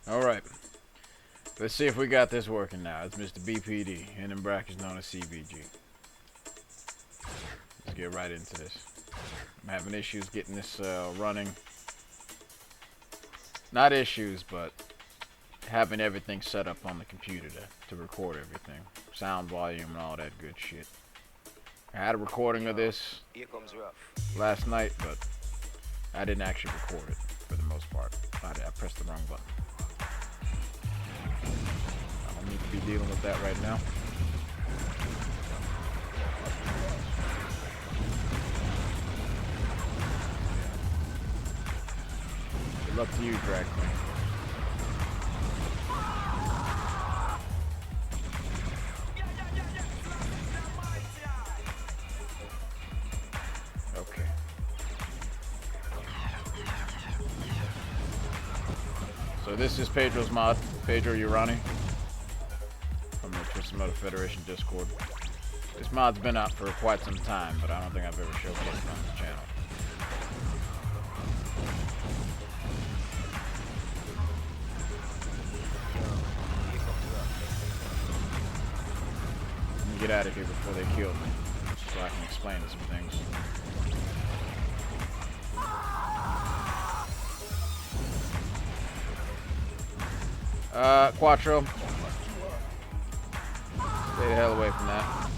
Alright. Let's see if we got this working now. It's Mr.BP-D, and in brackets known as CBG. Let's get right into this. I'm having issues getting this running. Not issues, but having everything set up on the computer to record everything. Sound volume and all that good shit. I had a recording of this last night, but I didn't actually record it for the most part. I pressed the wrong button. I don't need to be dealing with that right now. Good luck to you, Drag Queen. Okay. So this is Pedro's mod, Pedro Urani, from the Twisted Metal Federation Discord. This mod's been out for quite some time, but I don't think I've ever showcased it on the channel. Let me get out of here before they kill me, so I can explain some things. Quattro. Stay the hell away from that.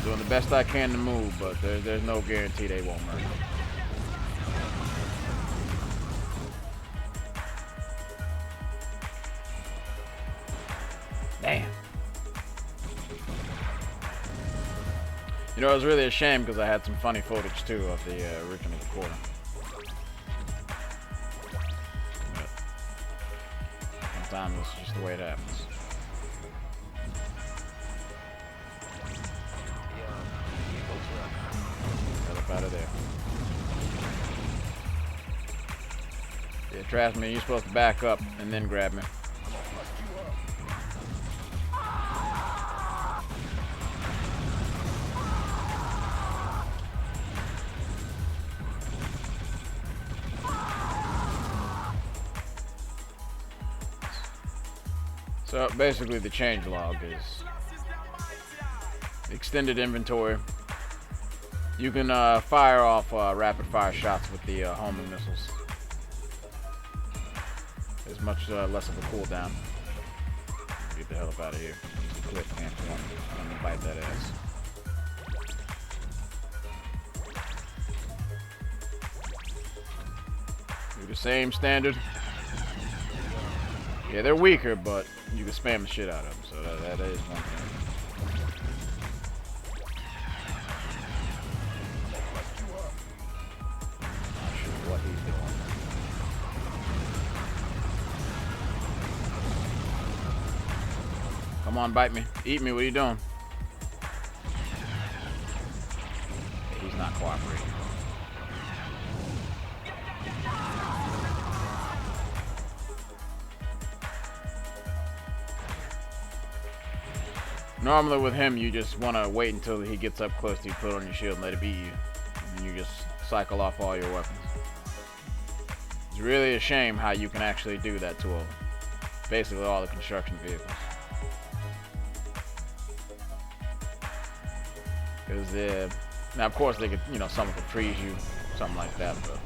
Doing the best I can to move, but there's no guarantee they won't murder. Damn. You know, it was really a shame because I had some funny footage too of the original recording. Sometimes it's just the way it happens. Get up out of there. Yeah, trash me. You're supposed to back up and then grab me. So basically the changelog is extended inventory. You can fire off rapid fire shots with the homing missiles. There's much less of a cooldown. Get the hell up out of here. Clip can't I'm gonna bite that ass. Do the same standard. Yeah, they're weaker, but you can spam the shit out of them, so that is one thing. Not sure what he's doing. Come on, bite me. Eat me, what are you doing? He's not cooperating. Normally with him, you just want to wait until he gets up close to you, put it on your shield and let it beat you. And you just cycle off all your weapons. It's really a shame how you can actually do that to basically all the construction vehicles. Because now of course they could, you know, someone could freeze you, something like that, but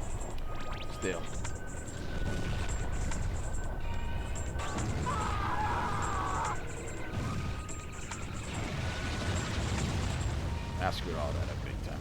still. I screwed all that up big time.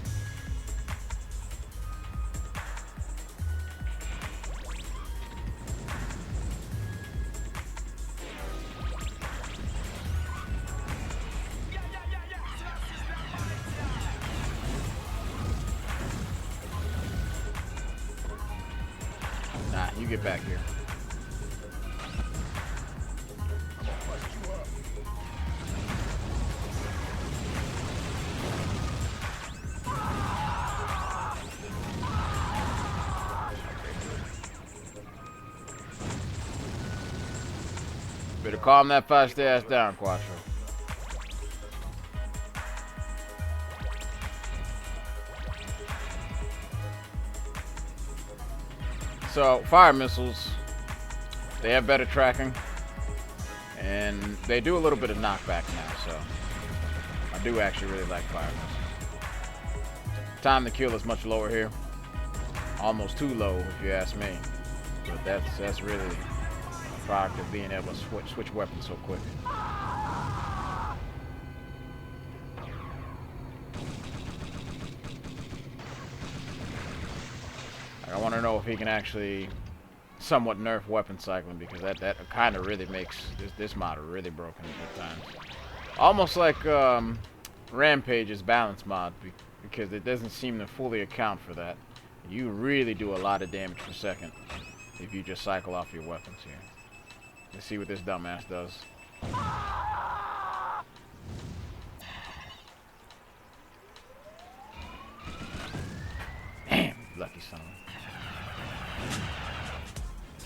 Nah, you get back here. Better calm that feisty ass down, Quattro. So, fire missiles, they have better tracking, and they do a little bit of knockback now, so I do actually really like fire missiles. Time to kill is much lower here. Almost too low, if you ask me. But that's really a product of being able to switch weapons so quick. I want to know if he can actually somewhat nerf weapon cycling, because that kind of really makes this mod really broken at times. Almost like Rampage's balance mod, because it doesn't seem to fully account for that. You really do a lot of damage per second if you just cycle off your weapons here. Let's see what this dumbass does. Damn, lucky son.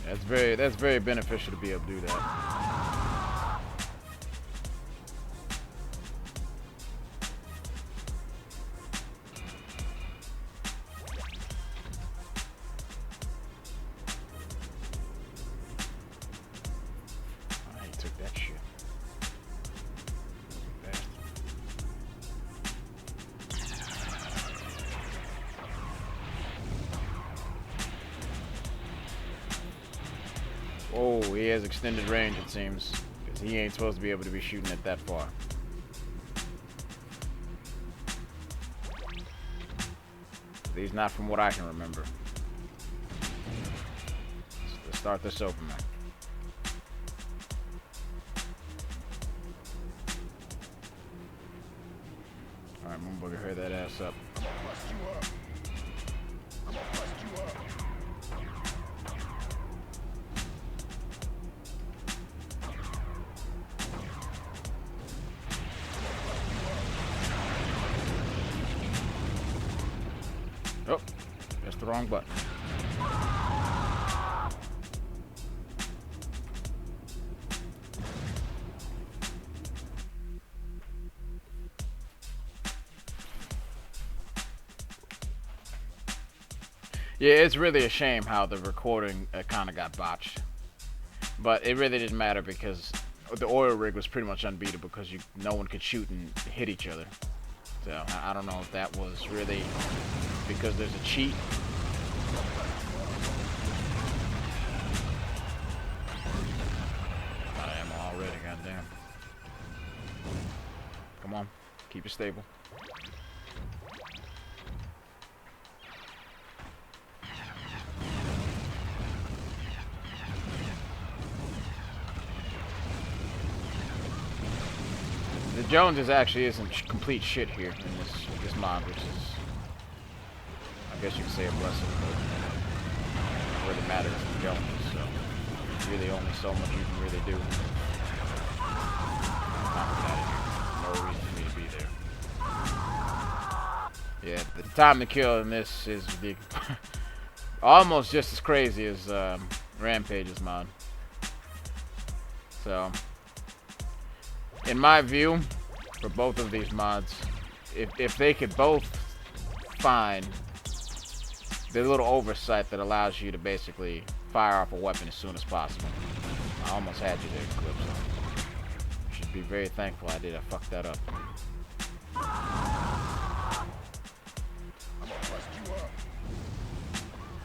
That's very beneficial to be able to do that. Oh, he has extended range, it seems, because he ain't supposed to be able to be shooting it that far. At least not from what I can remember. Let's start this open, man. Alright, Moonbugger, hurry that ass up. Oh, that's the wrong button. Yeah, it's really a shame how the recording kind of got botched. But it really didn't matter because the oil rig was pretty much unbeatable because no one could shoot and hit each other. So I don't know if that was really because there's a cheat. Out of ammo already, goddamn. Come on, keep it stable. The Joneses actually isn't complete shit here in this mod, which is, I guess you could say, a blessing, but it really matters to the Joneses, so there's really only so much you can really do. No reason for me to be there. Yeah, the time to kill in this is almost just as crazy as Rampage's mod. So, in my view, for both of these mods, if they could both find the little oversight that allows you to basically fire off a weapon as soon as possible. I almost had you there, Clips. You should be very thankful I did. I fucked that up.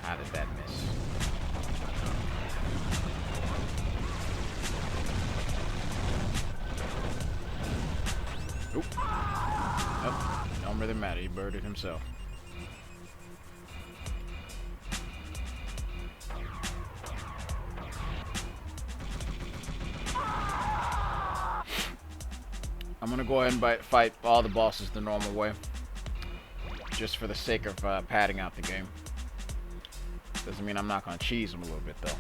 How did that miss? Oop. Nope. Don't really matter. He birded himself. I'm gonna go ahead and fight all the bosses the normal way, just for the sake of padding out the game. Doesn't mean I'm not gonna cheese them a little bit though.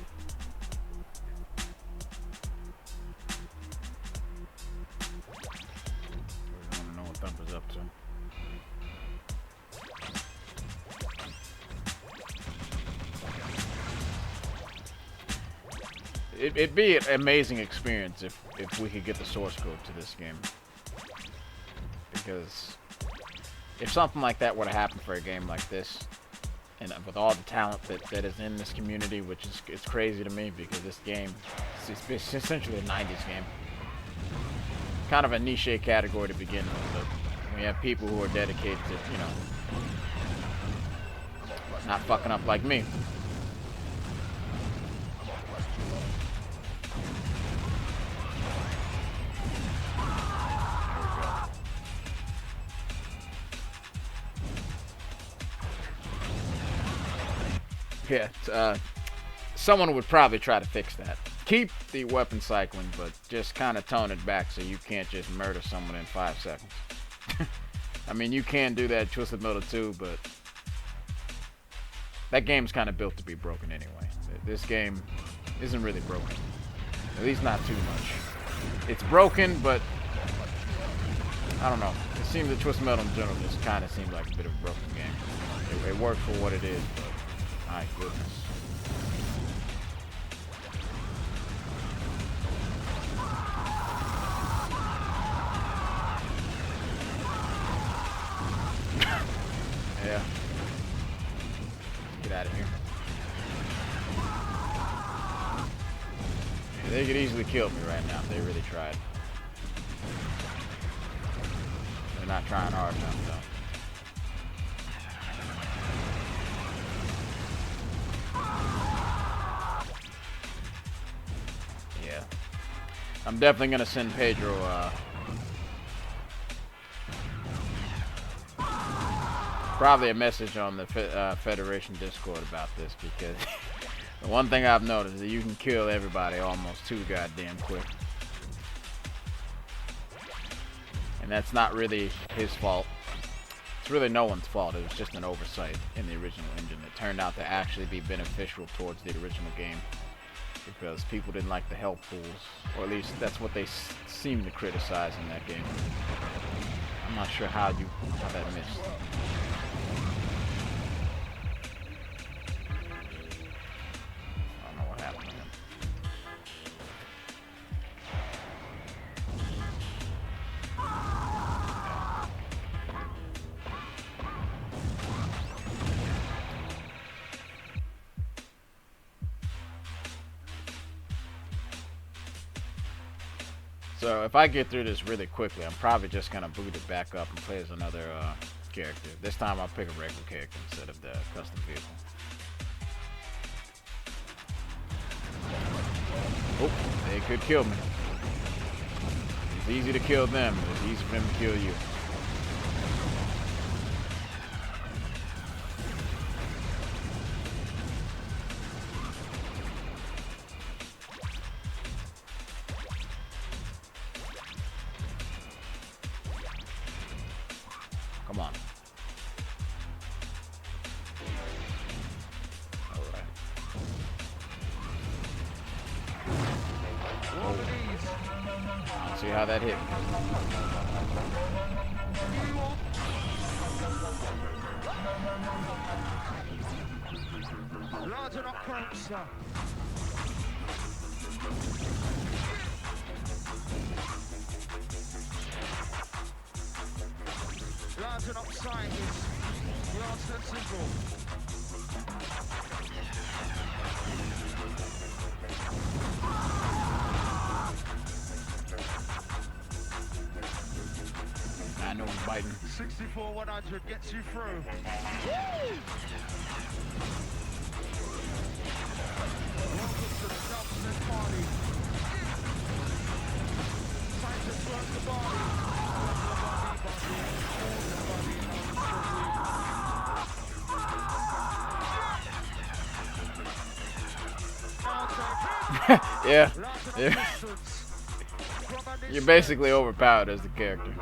I don't know what Thumper's up to. It'd be an amazing experience if we could get the source code to this game. Because if something like that were to happen for a game like this, and with all the talent that is in this community, which is it's crazy to me because this game it's essentially a 90s game. Kind of a niche category to begin with, but we have people who are dedicated to, you know, not fucking up like me. Yeah, someone would probably try to fix that. Keep the weapon cycling, but just kind of tone it back so you can't just murder someone in 5 seconds. I mean, you can do that in Twisted Metal 2, but that game's kind of built to be broken anyway. This game isn't really broken. At least not too much. It's broken, but I don't know. It seems that Twisted Metal in general just kind of seemed like a bit of a broken game. It worked for what it is, but my goodness. Yeah. Get out of here. Yeah, they could easily kill me right now if they really tried. They're not trying hard enough, though. Yeah. I'm definitely gonna send Pedro, probably a message on the Federation Discord about this, because the one thing I've noticed is that you can kill everybody almost too goddamn quick. And that's not really his fault. It's really no one's fault. It was just an oversight in the original engine that turned out to actually be beneficial towards the original game, because people didn't like the health pools, or at least that's what they seem to criticize in that game. I'm not sure how that missed. So if I get through this really quickly, I'm probably just gonna boot it back up and play as another character. This time I'll pick a regular character instead of the custom vehicle. Oh, they could kill me. It's easy to kill them, but it's easy for them to kill you. Come on. Alright. Let's see how that hit. Larger not closer. Larger not sign is the answer and simple. I know I'm biting. 64-100 gets you through. Welcome to the Dubstep party. Time to twerk the body. Yeah. Yeah. You're basically overpowered as the character.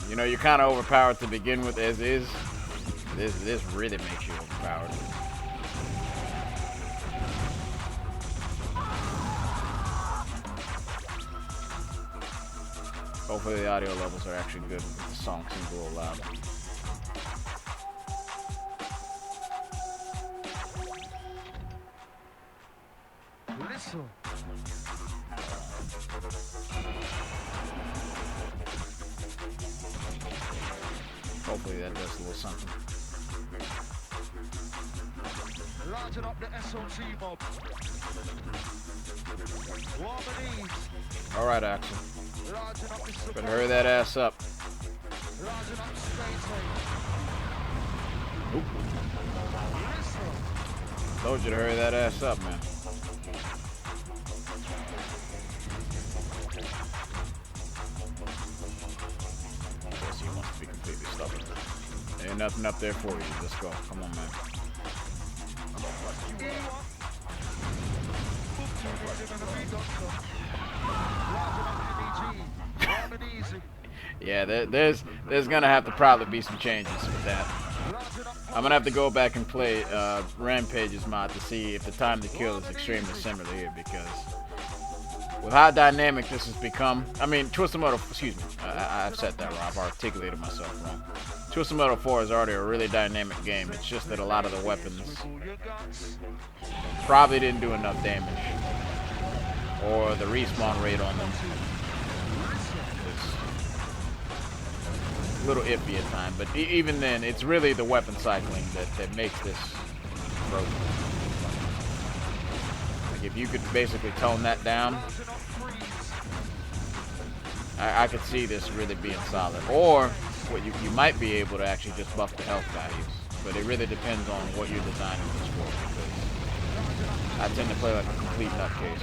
You know, you're kind of overpowered to begin with as is. This really makes you overpowered. Hopefully the audio levels are actually good. The song seems a little loud. Listen. Hopefully that does a little something. Largen up the SOT mob. Warm and ease. Alright, Axel. Largen up the support. Better hurry that ass up. Largen up the space. Oop. Told you to hurry that ass up, man. Guess he wants to be completely stubborn. Ain't nothing up there for you. Let's go. Come on, man. Yeah, there's gonna have to probably be some changes with that. I'm gonna have to go back and play Rampage's mod to see if the time to kill is extremely similar here, because with how dynamic this has become, I mean, Twisted Metal, excuse me, I've said that wrong, I've articulated myself wrong. Twisted Metal 4 is already a really dynamic game. It's just that a lot of the weapons probably didn't do enough damage, or the respawn rate on them is a little iffy at times. But even then, it's really the weapon cycling that makes this broken. Like, if you could basically tone that down, I could see this really being solid. Or what you might be able to actually just buff the health values, but it really depends on what you're designing this for, because I tend to play like a complete nutcase.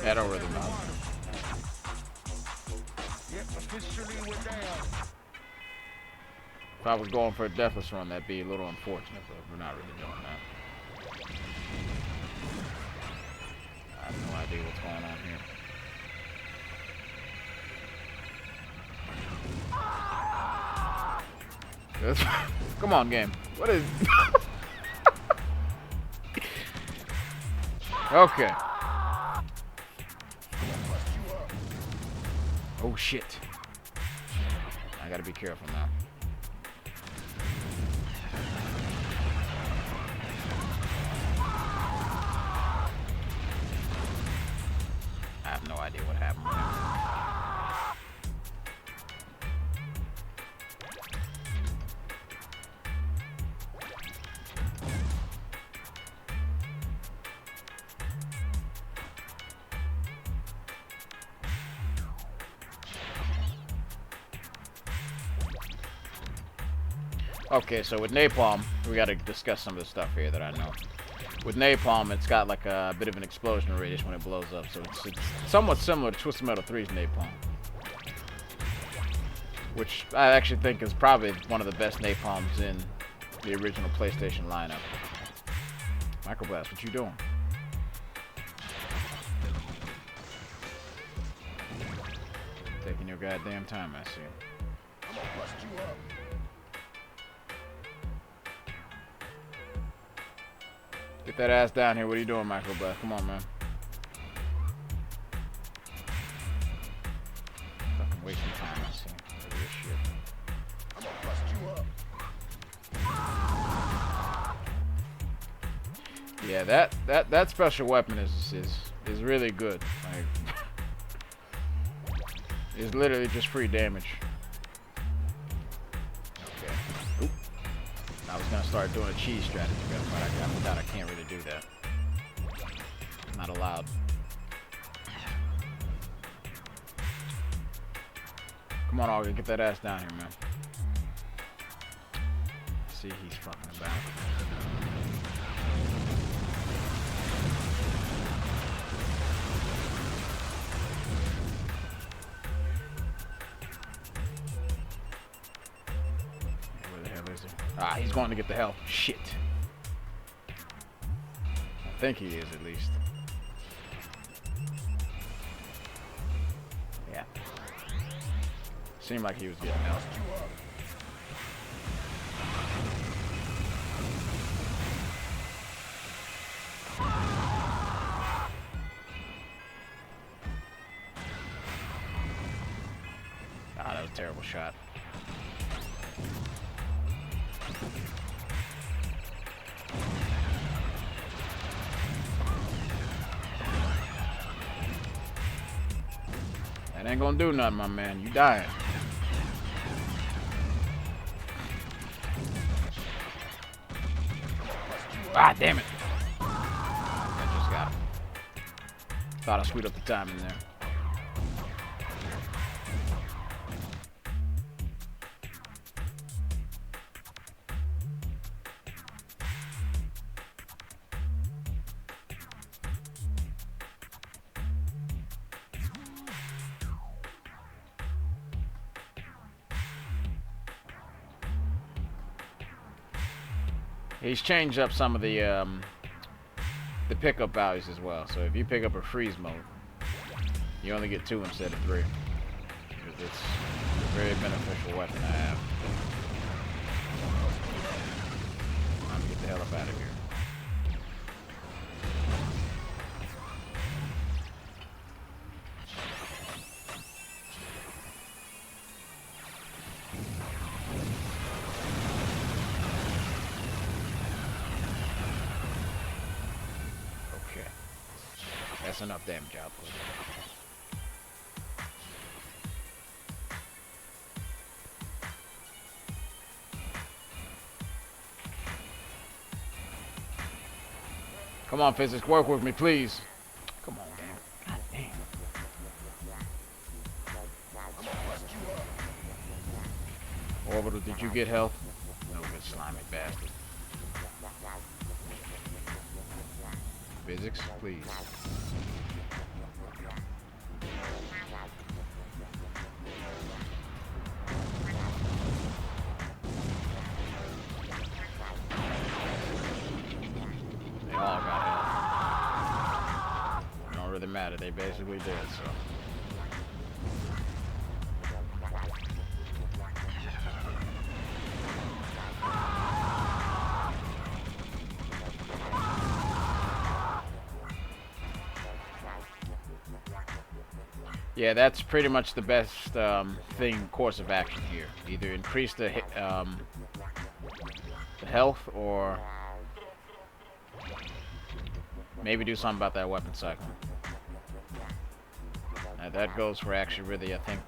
I don't really know. If I was going for a deathless run, that'd be a little unfortunate, but we're not really doing that. I have no idea what's going on here. Come on, game. What is... Okay. Oh, shit. I gotta be careful now. I have no idea what happened. Okay, so with napalm, we gotta discuss some of the stuff here that I know. With napalm, it's got like a bit of an explosion radius when it blows up, so it's somewhat similar to Twisted Metal 3's napalm, which I actually think is probably one of the best napalms in the original PlayStation lineup. Microblast, what you doing? Taking your goddamn time, I see. I'm gonna bust you up. Get that ass down here. What are you doing, Microblast? Come on, man. Fucking wasting time, I see. Look at this shit. I'm gonna bust you up. Yeah, that special weapon is really good. Like, it's literally just free damage. Okay. Oop. I was gonna start doing a cheese strategy, but I can't really do that. Not allowed. Come on, Augie, get that ass down here, man. See, he's fucking about. Ah, he's going to get the health. Shit. I think he is, at least. Yeah. Seemed like he was getting health. Ah, that was a terrible shot. That ain't gonna do nothing, my man. You dying. Ah, damn it. I just got him. Thought I screwed up the timing there. He's changed up some of the pickup values as well. So if you pick up a freeze mode, you only get 2 instead of 3. It's a very beneficial weapon to have. Time to get the hell up out of here. That's enough damage output. Come on, physics, work with me, please. Come on, damn. God damn. Orbital, did you get health? No good, slimy bastard. Physics, please. They all got health. It don't really matter, they basically did, so. Yeah, that's pretty much the best course of action here. Either increase the health, or maybe do something about that weapon cycle. That goes for actually really, I think,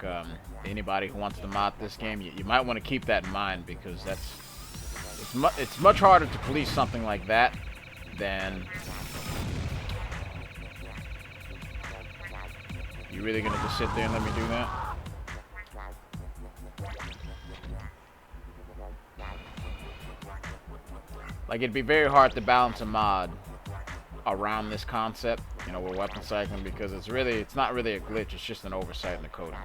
anybody who wants to mod this game, you might want to keep that in mind, because it's much harder to police something like that than... You really gonna just sit there and let me do that? Like, it'd be very hard to balance a mod around this concept, you know, with weapon cycling, because it's not really a glitch, it's just an oversight in the coding.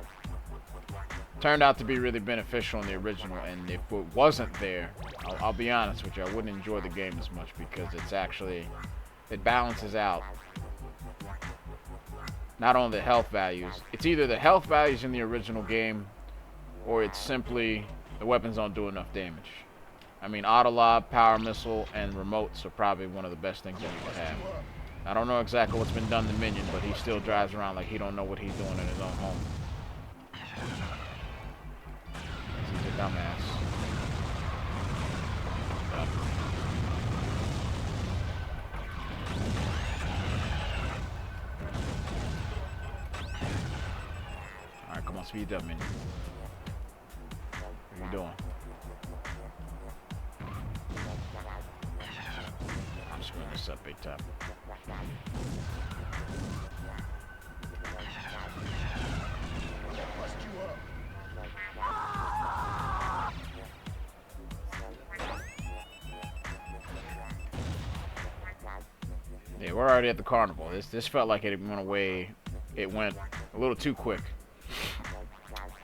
Turned out to be really beneficial in the original, and if it wasn't there, I'll be honest with you, I wouldn't enjoy the game as much, because it balances out not only the health values, it's either the health values in the original game, or it's simply the weapons don't do enough damage. I mean, auto lob, power missile, and remotes are probably one of the best things that you could have. I don't know exactly what's been done to Minion, but he still drives around like he don't know what he's doing in his own home. He's a dumbass. Alright, come on, speed up, Minion. What are you doing? I'm screwing this up big time. Yeah, we're already at the carnival. This felt like it went away. It went a little too quick.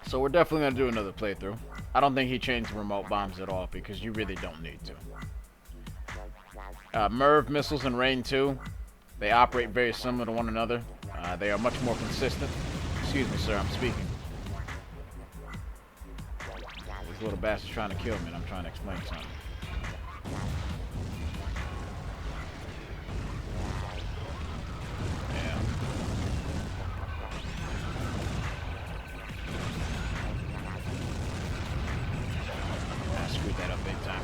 So we're definitely gonna do another playthrough. I don't think he changed the remote bombs at all, because you really don't need to. Merv missiles and Rain 2, they operate very similar to one another. They are much more consistent. Excuse me, sir, I'm speaking. This little bastard's trying to kill me, and I'm trying to explain something. Yeah. I screwed that up big time.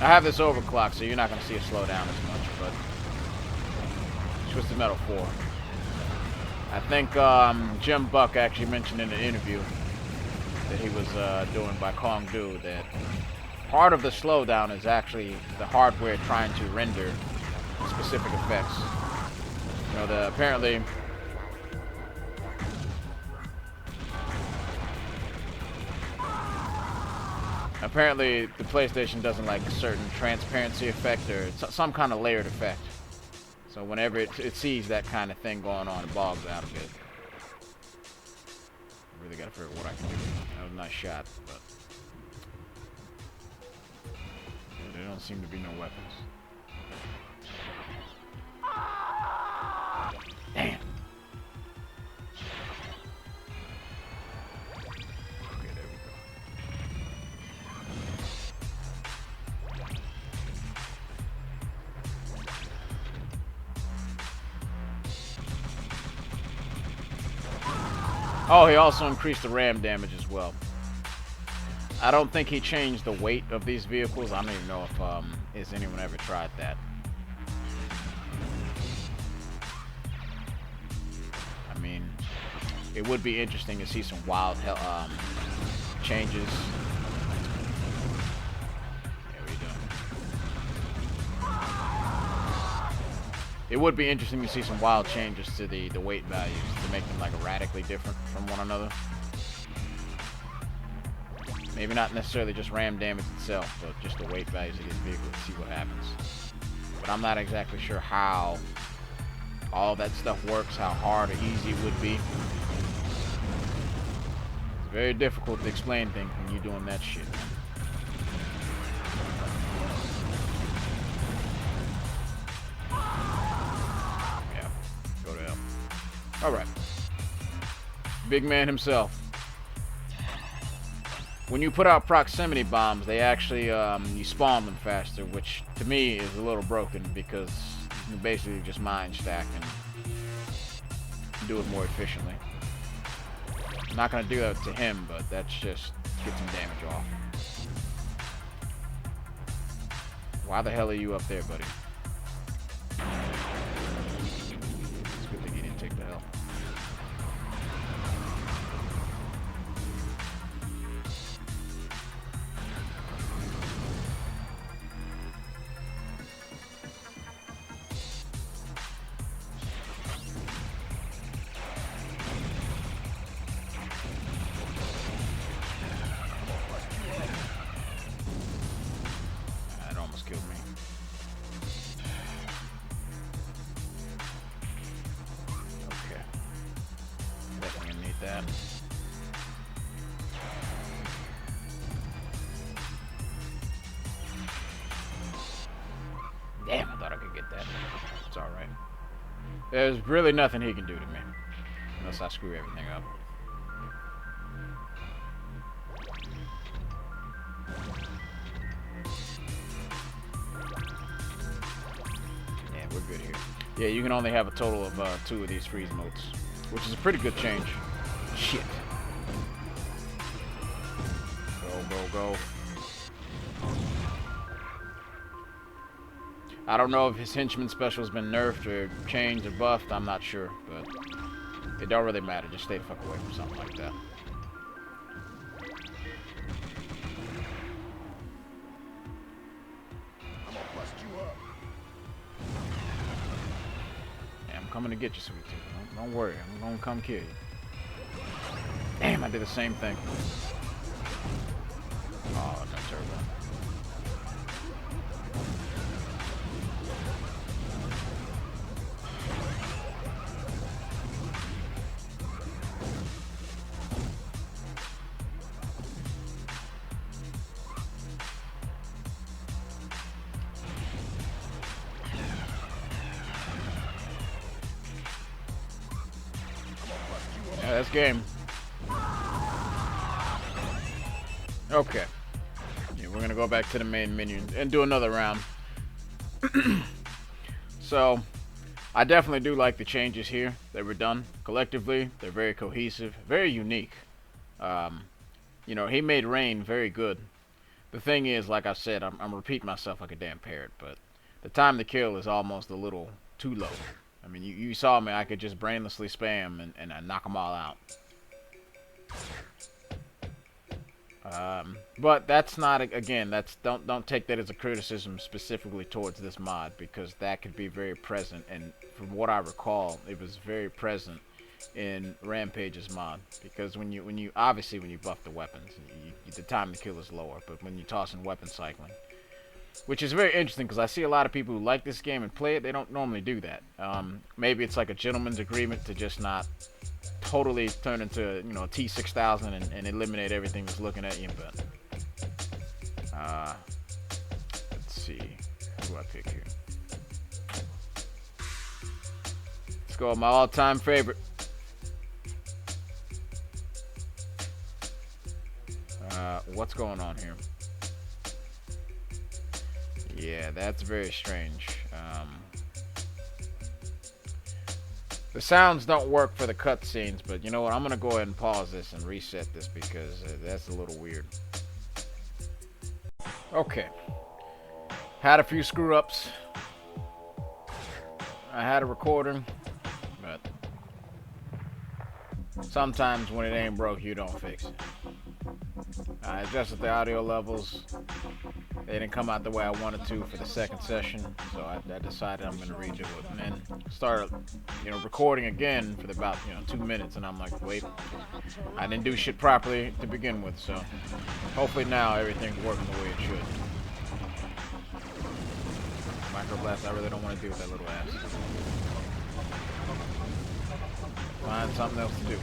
I have this overclock, so you're not going to see it slow down as much, but Twisted Metal 4. I think Jim Buck actually mentioned in an interview that he was doing by Kong Do that part of the slowdown is actually the hardware trying to render specific effects. You know, apparently the PlayStation doesn't like a certain transparency effect or some kind of layered effect. So whenever it sees that kind of thing going on, it bogs out a bit. Really gotta figure out what I can do. That was a nice shot, but there don't seem to be no weapons. Damn. Okay, there we go. Oh, he also increased the RAM damage as well. I don't think he changed the weight of these vehicles. I don't even know if has anyone ever tried that. I mean, it would be interesting to see some wild changes. There we go. It would be interesting to see some wild changes to the weight values to make them like radically different from one another. Maybe not necessarily just RAM damage itself, but just the weight values of these vehicles to see what happens. But I'm not exactly sure how all that stuff works, how hard or easy it would be. It's very difficult to explain things when you're doing that shit. Yeah, go to hell. Alright. Big man himself. When you put out proximity bombs, they actually, you spawn them faster, which to me is a little broken because you can basically just mine stack and do it more efficiently. I'm not going to do that to him, but that's just get some damage off. Why the hell are you up there, buddy? It's a good thing he didn't take the hell. That. Damn, I thought I could get that. It's alright. There's really nothing he can do to me. Unless I screw everything up. Yeah, we're good here. Yeah, you can only have a total of 2 of these freeze modes, which is a pretty good change. Shit. Go. I don't know if his henchman special has been nerfed or changed or buffed. I'm not sure, but it don't really matter. Just stay the fuck away from something like that. I'm gonna bust you up. Yeah, I'm coming to get you, sweet tooth. Don't worry. I'm gonna come kill you. Damn, I did the same thing. Oh, no turbo. Yeah, that's game. Okay. Yeah, we're gonna go back to the main menu and do another round. So, I definitely do like the changes here that were done. Collectively, they're very cohesive, very unique. You know, he made Rain very good. the thing is, like I said, I'm repeating myself like a damn parrot, but the time to kill is almost a little too low. I mean, you saw me, I could just brainlessly spam and I knock them all out. But that's not, again, that's don't take that as a criticism specifically towards this mod, because that could be very present, and from what I recall, it was very present in Rampage's mod, because when you obviously when you buff the weapons, the time to kill is lower, but when you toss in weapon cycling, which is very interesting, because I see a lot of people who like this game and play it, they don't normally do that. Maybe it's like a gentleman's agreement to just not totally turn into, you know, a T6000 and eliminate everything that's looking at you, but let's see, who do I pick here? Let's go with my all-time favorite. What's going on here? Yeah, that's very strange. The sounds don't work for the cutscenes, but you know what? I'm gonna go ahead and pause this and reset this, because that's a little weird. Okay. Had a few screw-ups. I had a recording, but sometimes when it ain't broke, you don't fix it. I adjusted the audio levels. They didn't come out the way I wanted to for the second session, so I decided I'm going to redo it. And then started, you know, recording again for about, 2 minutes, and I'm like, wait, I didn't do shit properly to begin with, so hopefully now everything's working the way it should. Microblast, I really don't want to deal with that little ass. Find something else to do.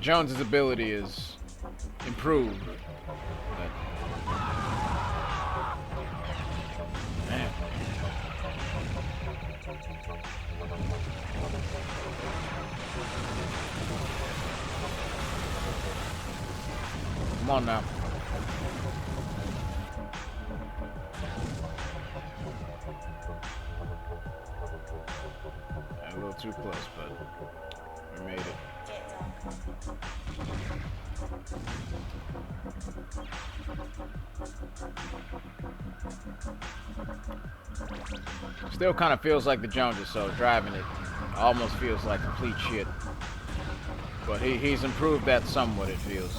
Jones's ability is improved. But, man. Come on now. A little too close, but we made it. Still kind of feels like the Joneses, so driving it almost feels like complete shit. But he's improved that somewhat, it feels.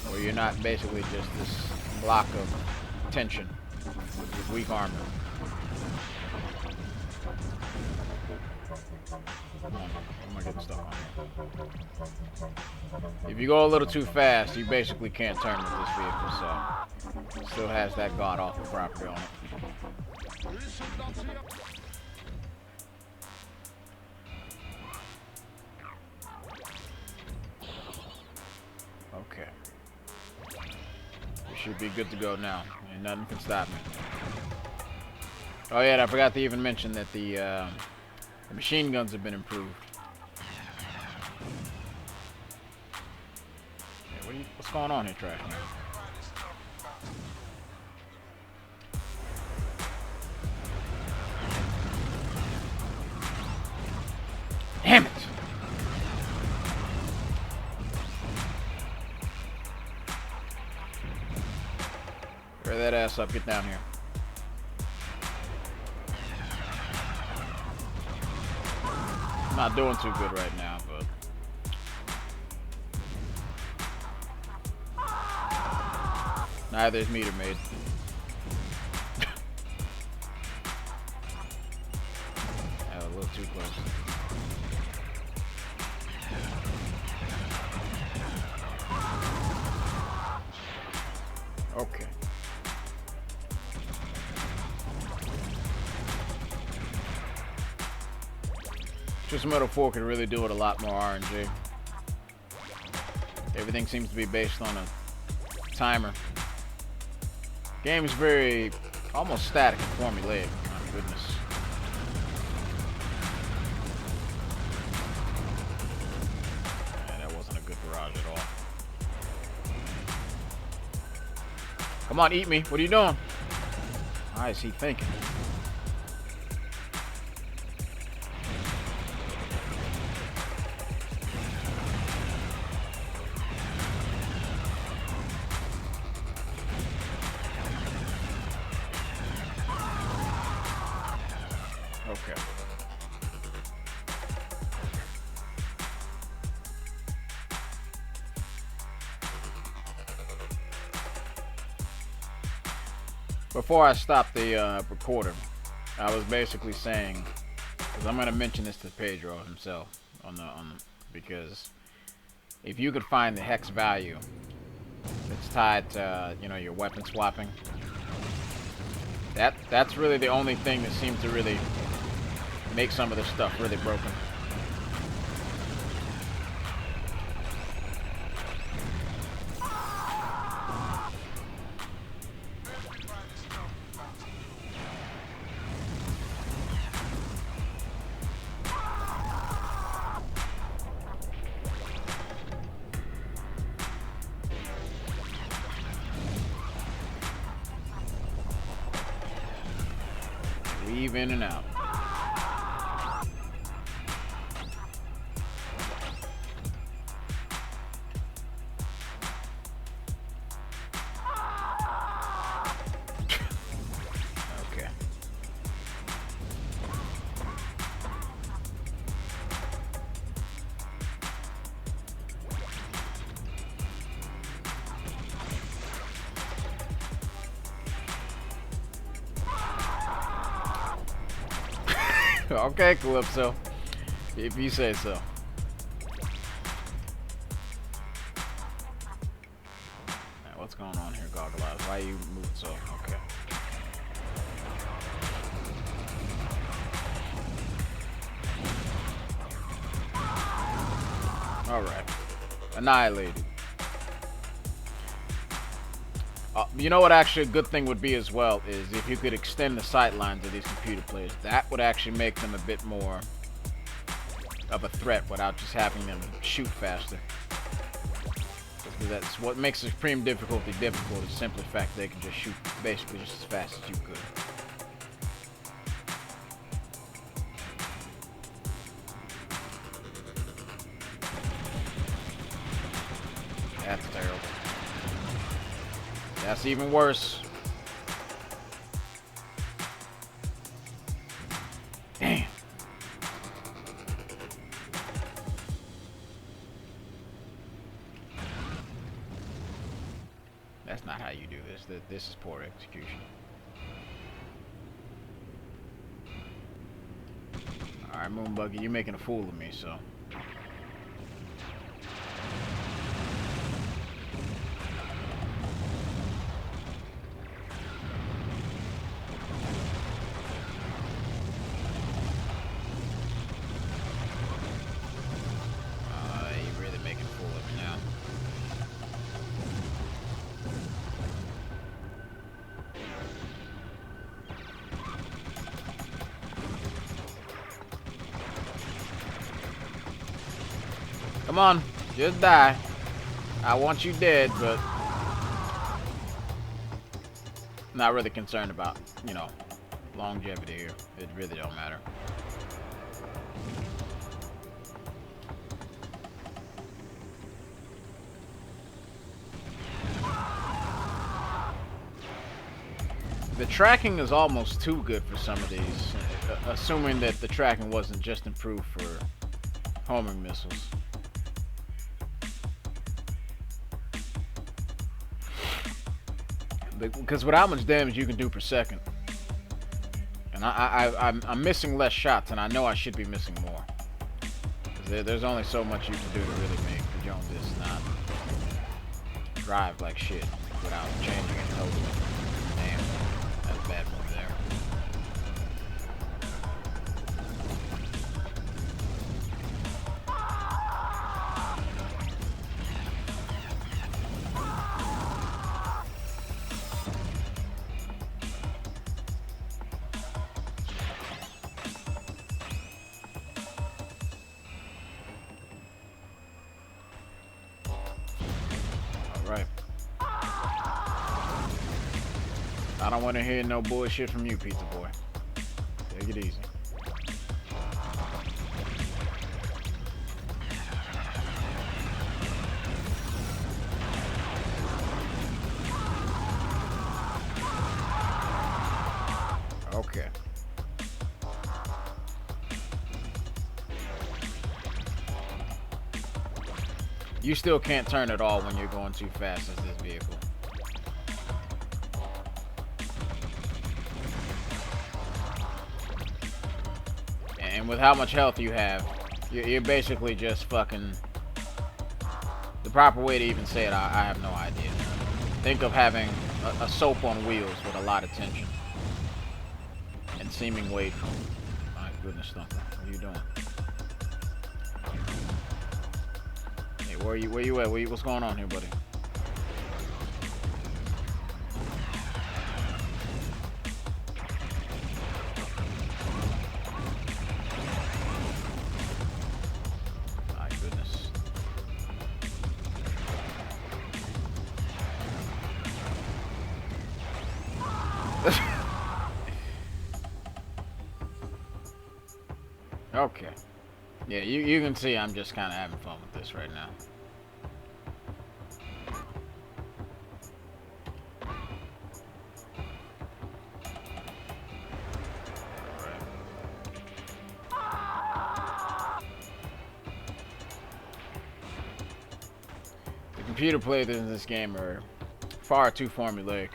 Where you're not basically just this block of tension with weak armor. Am I getting stuck on here? If you go a little too fast, you basically can't turn with this vehicle, so it still has that god awful property on it. Okay. We should be good to go now, and nothing can stop me. Oh yeah, and I forgot to even mention that the machine guns have been improved. Hey, what's going on here, Trash Man? Damn it! Hurry that ass up, get down here. Not doing too good right now, but neither is meter maid. A little too close. Okay. Just Metal 4 could really do it a lot more RNG. Everything seems to be based on a timer. Game is very, almost static and formulaic. My goodness. Yeah, that wasn't a good barrage at all. Come on, eat me. What are you doing? Why is he thinking? Okay. Before I stop the recorder, I was basically saying, because I'm gonna mention this to Pedro himself because if you could find the hex value that's tied to your weapon swapping, that's really the only thing that seems to really make some of this stuff really broken. Weave in and out. Okay. Okay, Calypso. If you say so. Right, what's going on here, Goggle Eyes? Why you moving so? Okay. Alright. Annihilated. You know what actually a good thing would be as well is if you could extend the sightlines of these computer players. That would actually make them a bit more of a threat without just having them shoot faster. Because that's what makes Supreme difficulty difficult is simply the fact they can just shoot basically just as fast as you could. That's terrible. That's even worse. Damn. That's not how you do this. This is poor execution. Alright, Moonbuggy, you're making a fool of me, so. Come on, just die. I want you dead, but not really concerned about, longevity here. It really don't matter. The tracking is almost too good for some of these, assuming that the tracking wasn't just improved for homing missiles. Because with how much damage you can do per second, and I'm missing less shots, and I know I should be missing more. There's only so much you can do to really make the Joneses not drive like shit without changing it totally. Damn, that's a bad move there. Right. I don't want to hear no bullshit from you, pizza boy. Take it easy. Okay. You still can't turn at all when you're going too fast as this vehicle. And with how much health you have, you're basically just fucking... The proper way to even say it, I have no idea. Think of having a soap on wheels with a lot of tension. And seeming weight. My goodness, Thumper. What are you doing? Hey, where you at? What's going on here, buddy? My goodness. Okay. Yeah, you can see I'm just kind of having fun with this right now. The computer players in this game are far too formulaic.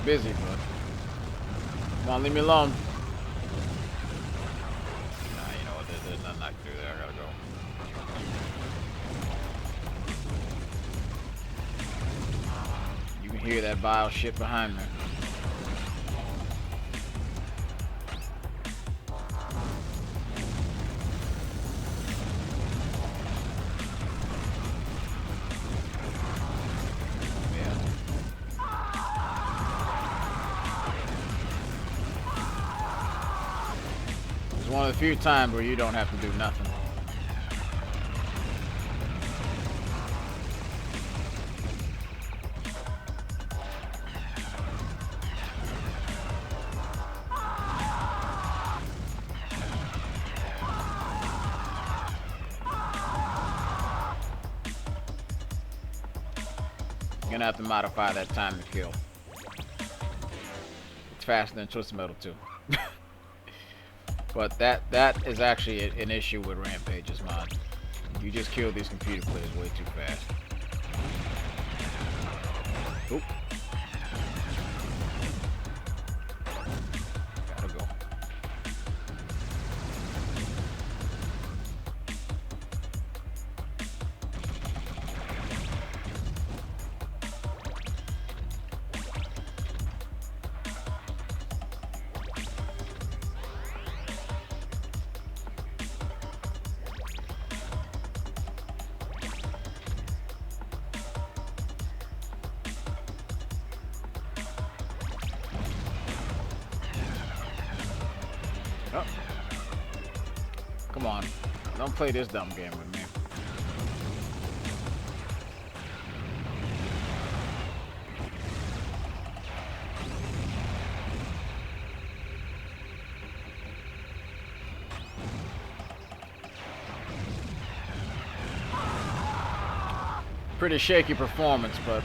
Busy, but come on, leave me alone. Nah, you know what? There's nothing I can do there. I gotta go. You can hear that vile shit behind me. One of the few times where you don't have to do nothing. You're gonna have to modify that time to kill. It's faster than Twisted Metal 2. But that is actually an issue with Rampage's mod. You just kill these computer players way too fast. Oop. Gotta go. Oh. Come on. Don't play this dumb game with me. Pretty shaky performance, but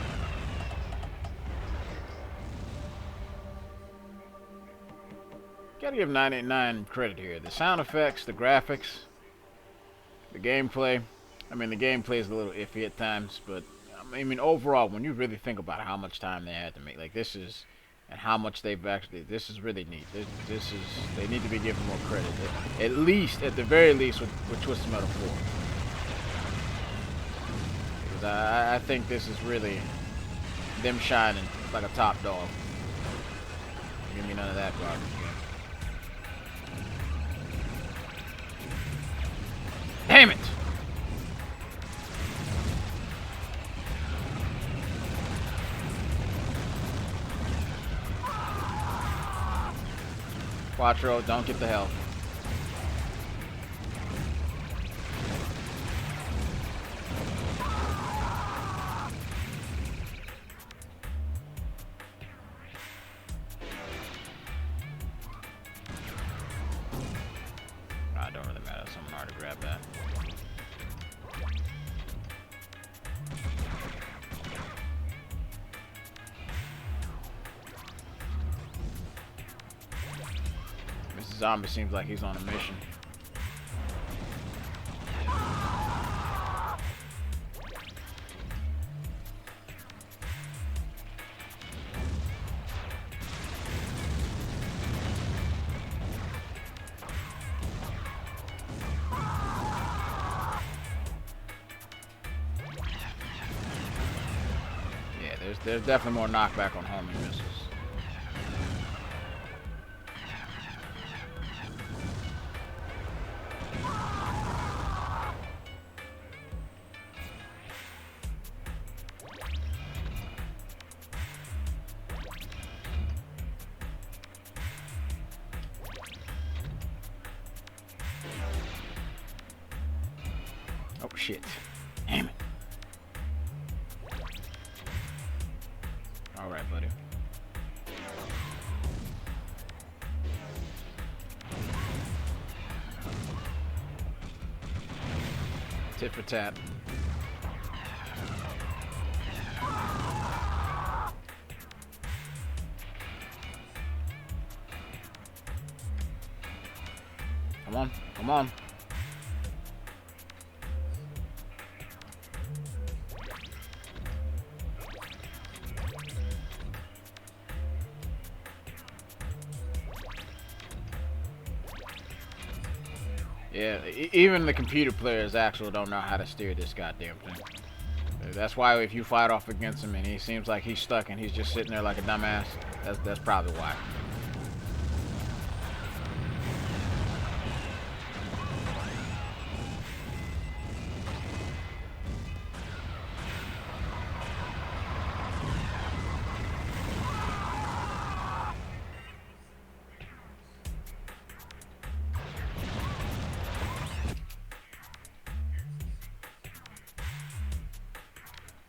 gotta give 989 credit here. The sound effects, the graphics, the gameplay. I mean, the gameplay is a little iffy at times, but I mean, overall, when you really think about how much time they had to make, like this is, and how much they've actually, this is really neat. This is, they need to be given more credit. At least, at the very least, with Twisted Metal 4. Because I think this is really them shining like a top dog. Give me none of that garbage. Damn it! Quattro, don't get the health. Nah, it don't really matter. Someone already grabbed that. Mr. Zombie seems like he's on a mission. There's definitely more knockback on homing missiles. Oh shit. Damn it. Alright, buddy. Tit for tat. Come on, come on. Yeah, even the computer players actually don't know how to steer this goddamn thing. That's why if you fight off against him and he seems like he's stuck and he's just sitting there like a dumbass, that's probably why.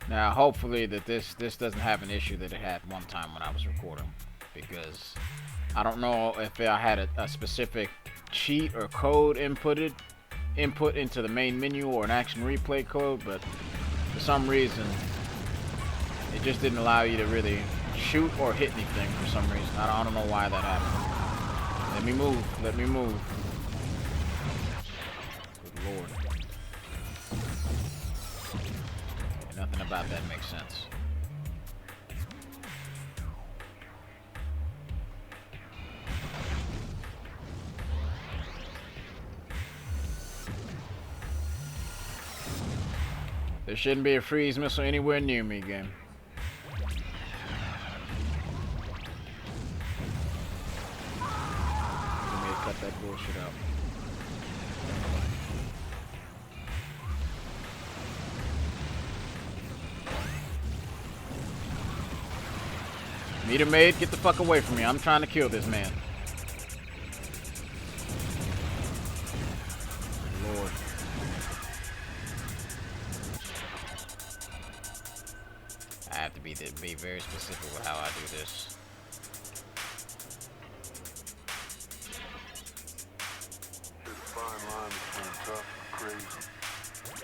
Now, hopefully that this doesn't have an issue that it had one time when I was recording, because I don't know if I had a specific cheat or code input into the main menu or an action replay code, but for some reason it just didn't allow you to really shoot or hit anything for some reason. I don't know why that happened. Let me move. Let me move. Good Lord. Nothing about that makes sense. There shouldn't be a freeze missile anywhere near me, game. You may cut that bullshit out. Meter maid, get the fuck away from me. I'm trying to kill this man. Lord. I have to be very specific with how I do this.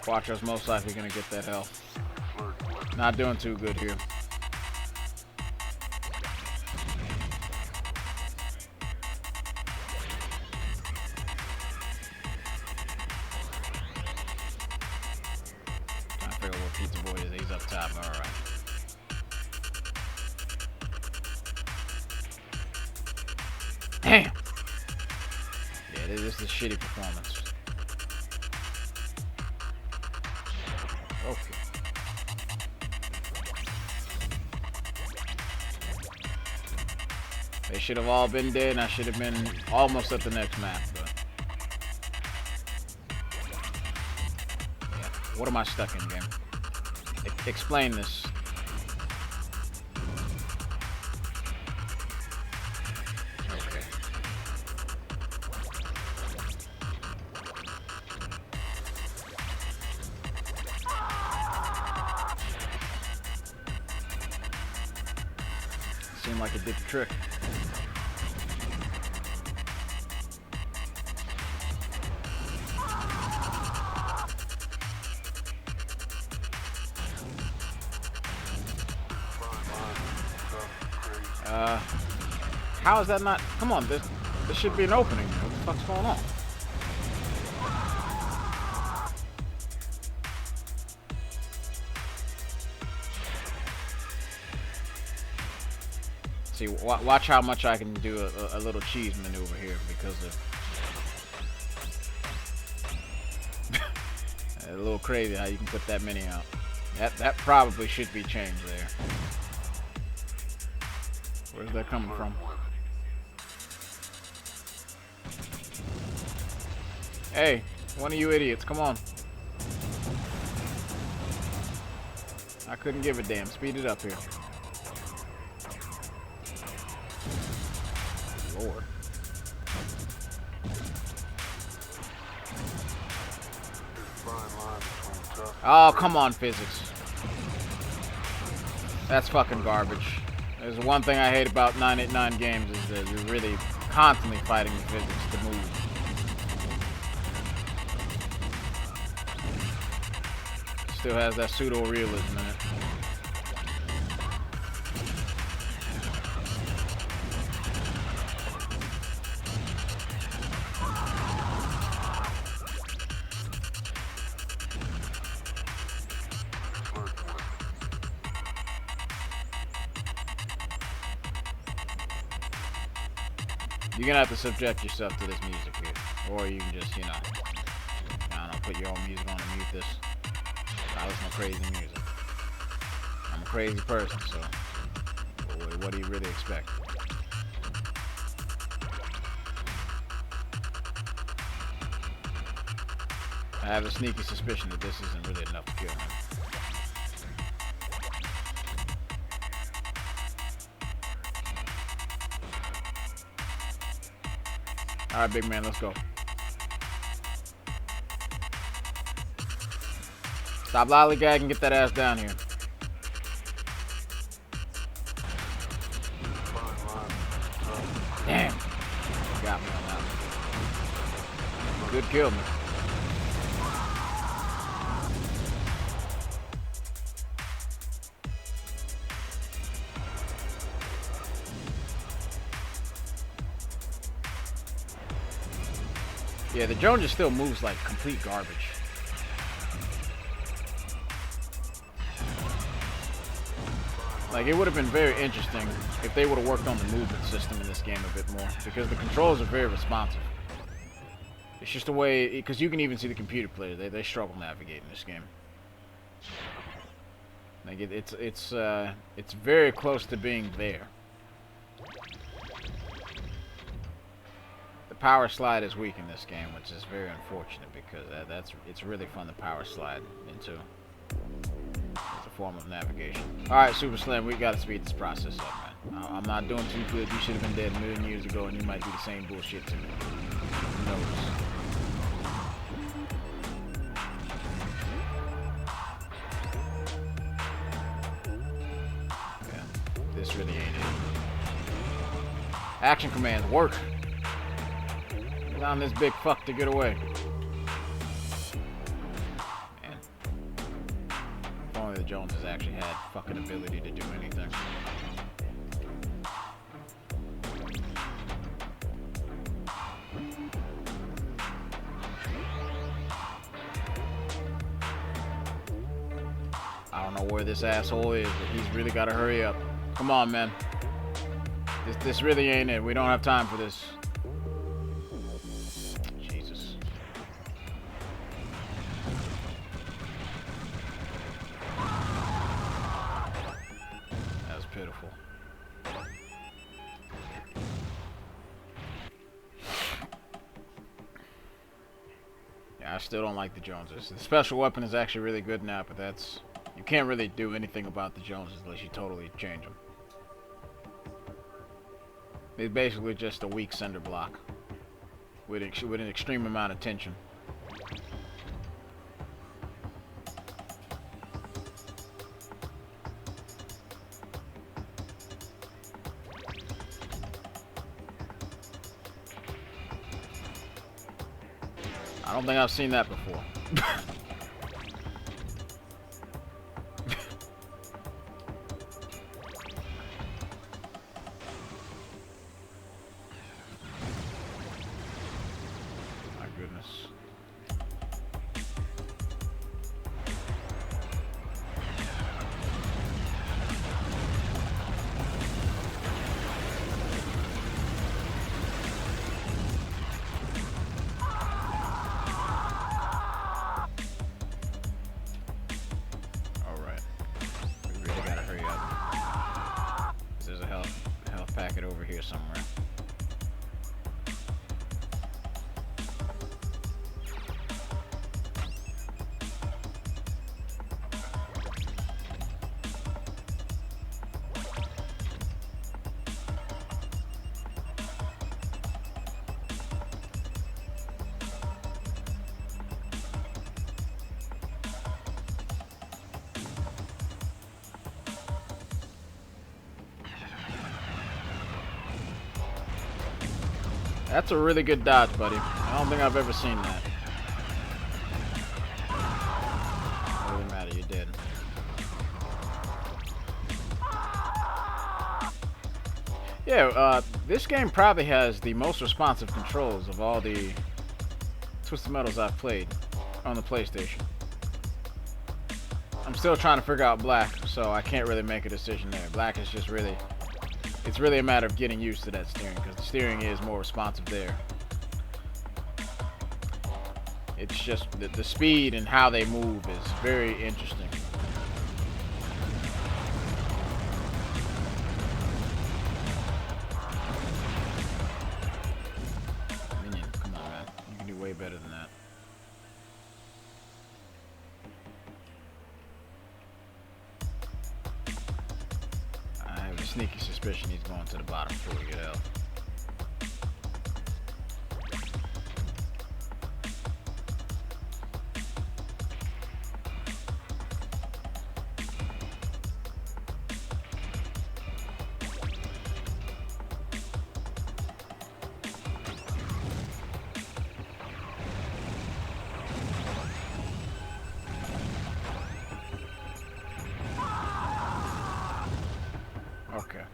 Quattro's most likely gonna get that health. Not doing too good here. Pizza boy is, he's up top, alright. Damn! Yeah, this is a shitty performance. Okay. They should have all been dead and I should have been almost at the next map, but yeah. What am I stuck in, game? Explain this. Okay. like it did the trick. How is that not? Come on, this should be an opening. What the fuck's going on? See, watch how much I can do a little cheese maneuver here because of a little crazy how you can put that many out. That probably should be changed there. Where's that coming from? Hey, one of you idiots, come on. I couldn't give a damn. Speed it up here. Lord. Oh, come on, physics. That's fucking garbage. There's one thing I hate about 989 games is that you're really constantly fighting the physics to move. Still has that pseudo-realism in it. You're gonna have to subject yourself to this music here. Or you can just, you know, I don't know, put your own music on and mute this. I listen to crazy music. I'm a crazy person, so what do you really expect? I have a sneaky suspicion that this isn't really enough to kill him. Alright, big man, let's go. Stop lollygagging and get that ass down here. Damn. Got me on that one. Good kill, man. Yeah, the drone just still moves like complete garbage. Like, it would have been very interesting if they would have worked on the movement system in this game a bit more, because the controls are very responsive. It's just a way, because you can even see the computer players, they struggle navigating this game. Like, it's very close to being there. The power slide is weak in this game, which is very unfortunate, because it's really fun to power slide into. It's a form of navigation. Alright, Super Slim, we gotta speed this process up, man. I'm not doing too good. You should have been dead a million years ago, and you might do the same bullshit to me. Who knows? Yeah, this really ain't it. Action commands work. Get on this big fuck to get away. The Joneses actually had fucking ability to do anything. I don't know where this asshole is, but he's really got to hurry up. Come on, man. This really ain't it. We don't have time for this. Jesus. Pitiful. Yeah, I still don't like the Joneses. The special weapon is actually really good now, but you can't really do anything about the Joneses unless you totally change them. It's basically just a weak cinder block with an extreme amount of tension. I don't think I've seen that before. My goodness. Packet over here somewhere. That's a really good dodge, buddy. I don't think I've ever seen that. Doesn't matter, you're dead. Yeah, this game probably has the most responsive controls of all the Twisted Metals I've played on the PlayStation. I'm still trying to figure out Black, so I can't really make a decision there. Black is just really... It's really a matter of getting used to that steering, because the steering is more responsive there. It's just the speed and how they move is very interesting. Minion, come on, man. You can do way better than that. I have a sneaky suspicion he's going to the bottom before we get out. Okay.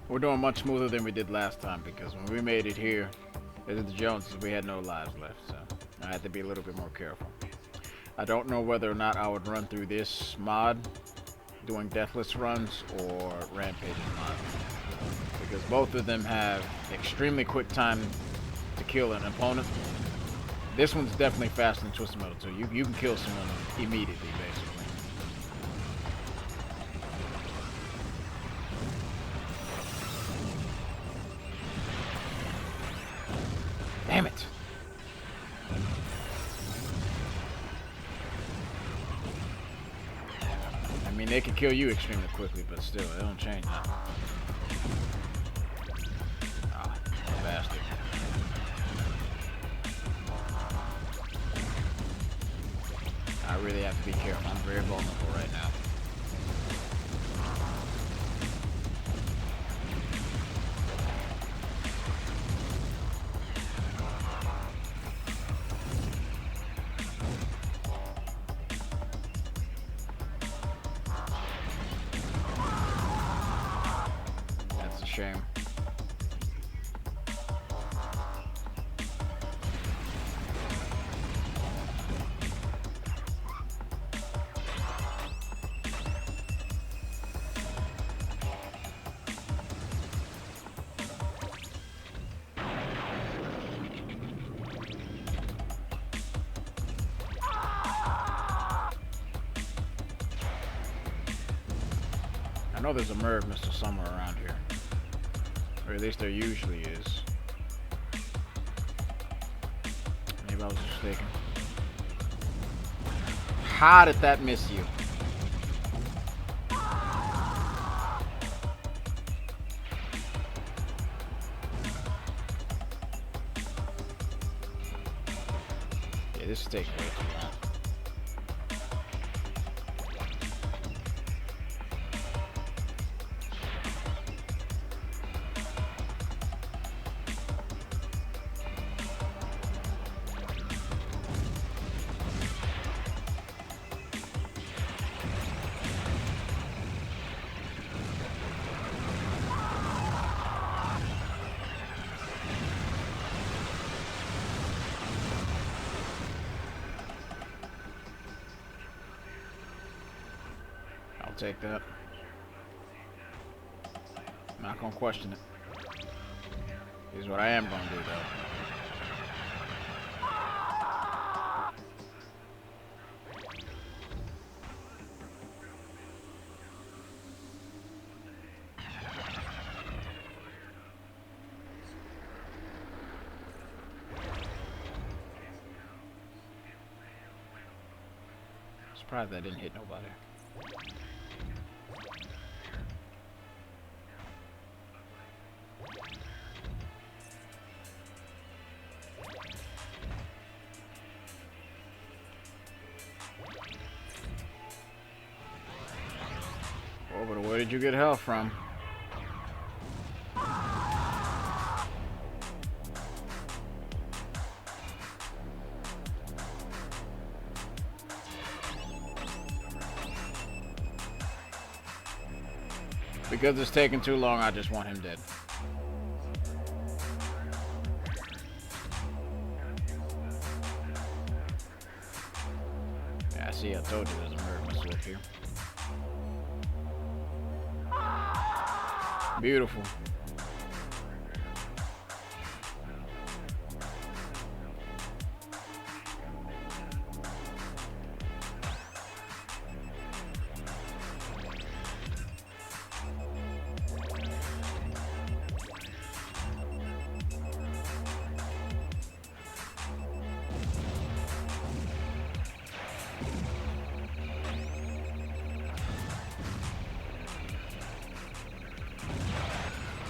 We're doing much smoother than we did last time, because when we made it here, as the Joneses, we had no lives left, so I had to be a little bit more careful. I don't know whether or not I would run through this mod doing deathless runs or rampaging mod, because both of them have extremely quick time to kill an opponent. This one's definitely faster than Twisted Metal 2. You can kill someone immediately, basically. Damn it! I mean, they can kill you extremely quickly, but still, it don't change that. Ah, bastard. I really have to be careful. I'm very vulnerable right now. That's a shame. I know there's a Merv missile somewhere around here. Or at least there usually is. Maybe I was mistaken. How did that miss you? Yeah, this is taking way too long. I'll take that. I'm not gonna question it. Here's what I am gonna do, though. Surprised that didn't hit nobody. Oh, but where did you get health from? Because it's taking too long, I just want him dead. Yeah, see, I told you there's a murder missile up here. Beautiful.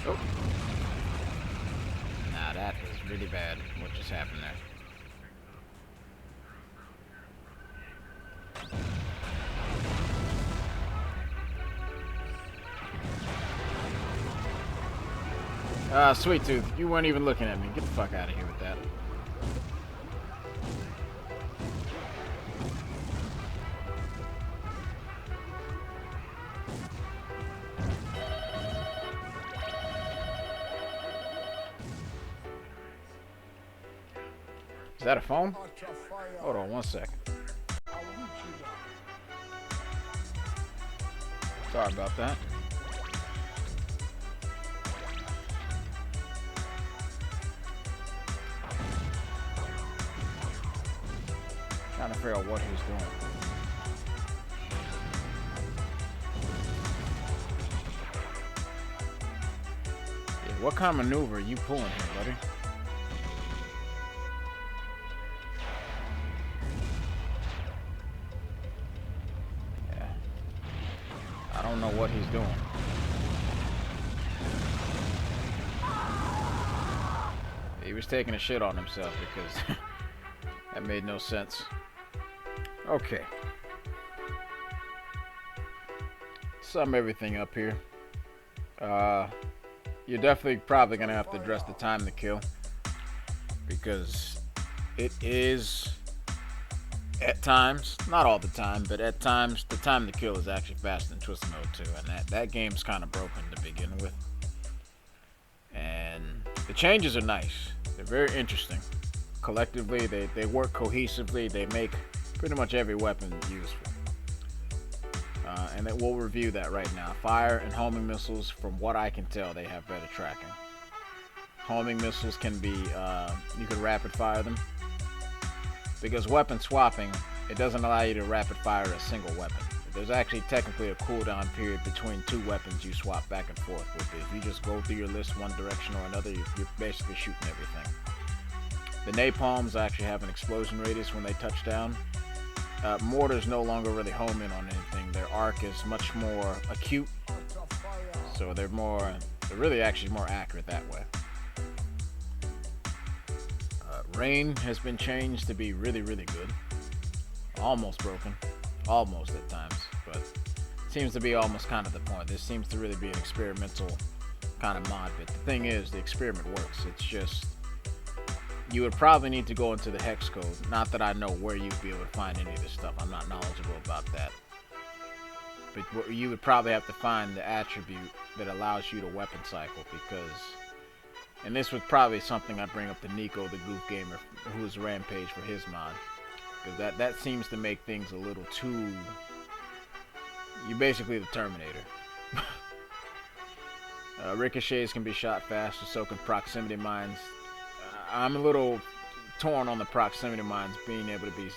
Oh. Nah, that is really bad. What just happened there? Sweet Tooth, you weren't even looking at me. Get the fuck out of here with that. Is that a phone? Hold on 1 second. Sorry about that. Trying to figure out what he's doing. Yeah, what kind of maneuver are you pulling here, buddy? Yeah. I don't know what he's doing. He was taking a shit on himself because that made no sense. Okay. Sum everything up here. You're definitely probably gonna have to address the time to kill, because it is at times, not all the time, but at times the time to kill is actually faster than Twisted Mode 2, and that game's kind of broken to begin with. And the changes are nice. They're very interesting. Collectively, they work cohesively. They make pretty much every weapon useful. And we'll review that right now. Fire and homing missiles, from what I can tell, they have better tracking. Homing missiles can be, you can rapid fire them. Because weapon swapping, it doesn't allow you to rapid fire a single weapon. There's actually technically a cooldown period between two weapons you swap back and forth with. If you just go through your list one direction or another, you're basically shooting everything. The napalms actually have an explosion radius when they touch down. Mortars no longer really home in on anything. Their arc is much more acute, so they're really actually more accurate that way. Rain has been changed to be really, really good. Almost broken. Almost at times, but seems to be almost kind of the point. This seems to really be an experimental kind of mod, but the thing is, the experiment works. It's just, you would probably need to go into the hex code. Not that I know where you'd be able to find any of this stuff. I'm not knowledgeable about that. But you would probably have to find the attribute that allows you to weapon cycle, because, and this was probably something I'd bring up to Nico, the Goof Gamer, who's Rampage for his mod. Because that seems to make things a little too, You basically the Terminator. Ricochets can be shot faster, so can proximity mines. I'm a little torn on the proximity mines being able to be,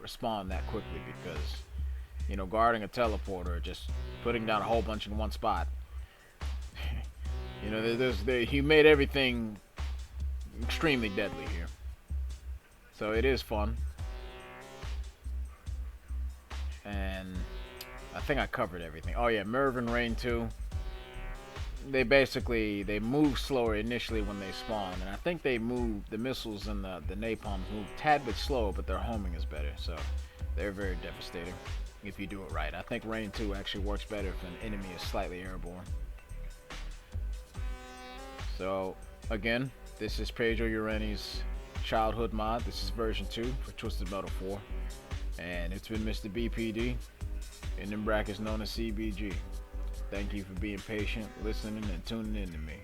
respond that quickly because, guarding a teleporter, just putting down a whole bunch in one spot. He made everything extremely deadly here. So it is fun. And I think I covered everything. Oh yeah, Mervyn Rain 2. They move slower initially when they spawn, and I think the missiles and the napalms move a tad bit slower, but their homing is better, so they're very devastating if you do it right. I think Rain 2 actually works better if an enemy is slightly airborne. So again, this is Pedro Urani's childhood mod. This is version 2 for Twisted Metal 4, and it's been Mr.BP-D, and in brackets known as CBG. Thank you for being patient, listening, and tuning in to me.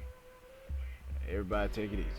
Everybody take it easy.